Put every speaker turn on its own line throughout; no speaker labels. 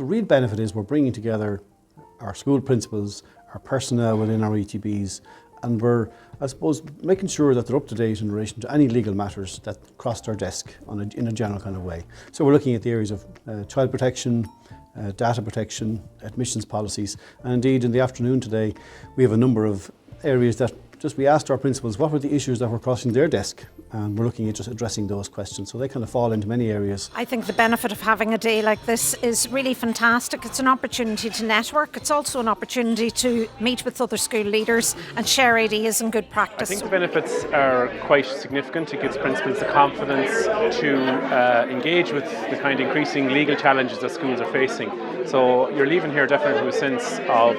real benefit is we're bringing together our school principals, our personnel within our ETBs, and we're, I suppose, making sure that they're up to date in relation to any legal matters that crossed our desk in a general kind of way. So we're looking at the areas of child protection, data protection, admissions policies, and indeed in the afternoon today we have a number of areas that we asked our principals what were the issues that were crossing their desk, and we're looking at just addressing those questions. So they kind of fall into many areas.
I think the benefit of having a day like this is really fantastic. It's an opportunity to network. It's also an opportunity to meet with other school leaders and share ideas and good practice.
I think the benefits are quite significant. It gives principals the confidence to engage with the kind of increasing legal challenges that schools are facing. So you're leaving here definitely with a sense of,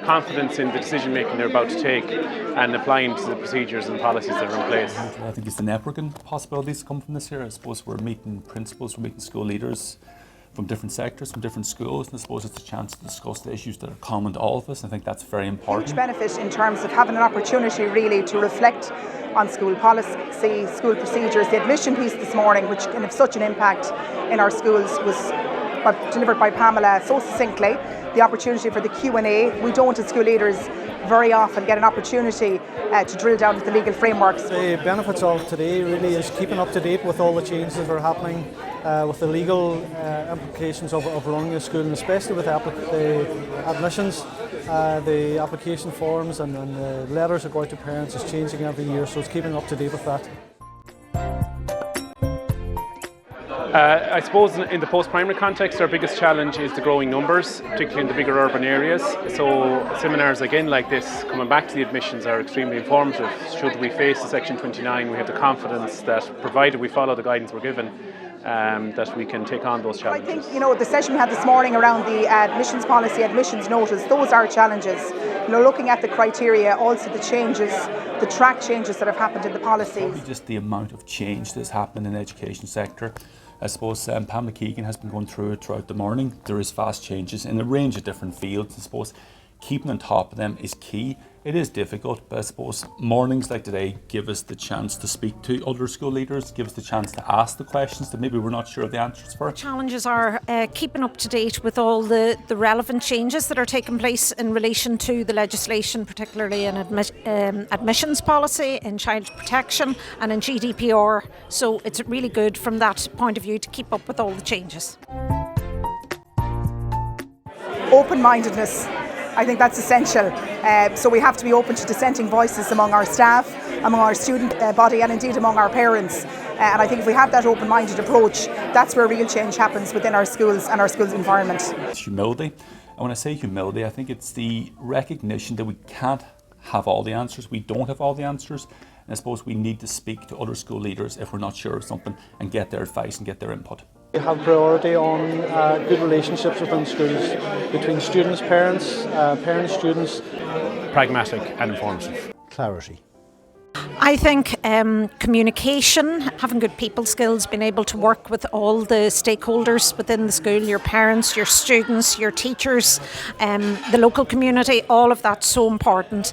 confidence in the decision making they're about to take and applying to the procedures and policies that are in place.
I think it's the networking possibilities come from this here. I suppose we're meeting principals, we're meeting school leaders from different sectors, from different schools, and I suppose it's a chance to discuss the issues that are common to all of us. I think that's very important.
Huge benefit in terms of having an opportunity really to reflect on school policy, school procedures. The admission piece this morning, which can have such an impact in our schools, was delivered by Pamela so succinctly. The opportunity for the Q&A. We don't, as school leaders, very often get an opportunity to drill down into the legal frameworks.
The benefits of today really is keeping up to date with all the changes that are happening, with the legal implications of running a school, and especially with the admissions, the application forms and the letters that go out to parents is changing every year, so it's keeping up to date with that.
I suppose in the post-primary context, our biggest challenge is the growing numbers, particularly in the bigger urban areas. So seminars again like this, coming back to the admissions, are extremely informative. Should we face the Section 29, we have the confidence that, provided we follow the guidance we're given, that we can take on those challenges.
I think, the session we had this morning around the admissions policy, admissions notice, those are challenges. Looking at the criteria, also the changes, the track changes that have happened in the policies.
Probably just the amount of change that's happened in the education sector. I suppose Pamela Keegan has been going through it throughout the morning. There is fast changes in a range of different fields. I suppose keeping on top of them is key. It is difficult, but I suppose mornings like today give us the chance to speak to other school leaders, give us the chance to ask the questions that maybe we're not sure of the answers for.
Challenges are keeping up to date with all the relevant changes that are taking place in relation to the legislation, particularly in admissions policy, in child protection and in GDPR. So it's really good from that point of view to keep up with all the changes.
Open-mindedness. I think that's essential. So we have to be open to dissenting voices among our staff, among our student body, and indeed among our parents. And I think if we have that open-minded approach, that's where real change happens within our schools and our schools' environment.
It's humility. And when I say humility, I think it's the recognition that we can't have all the answers. We don't have all the answers. And I suppose we need to speak to other school leaders if we're not sure of something and get their advice and get their input.
We have priority on good relationships within schools, between students, parents, parents, students.
Pragmatic and informative.
Clarity.
I think communication, having good people skills, being able to work with all the stakeholders within the school, your parents, your students, your teachers, the local community, all of that's so important.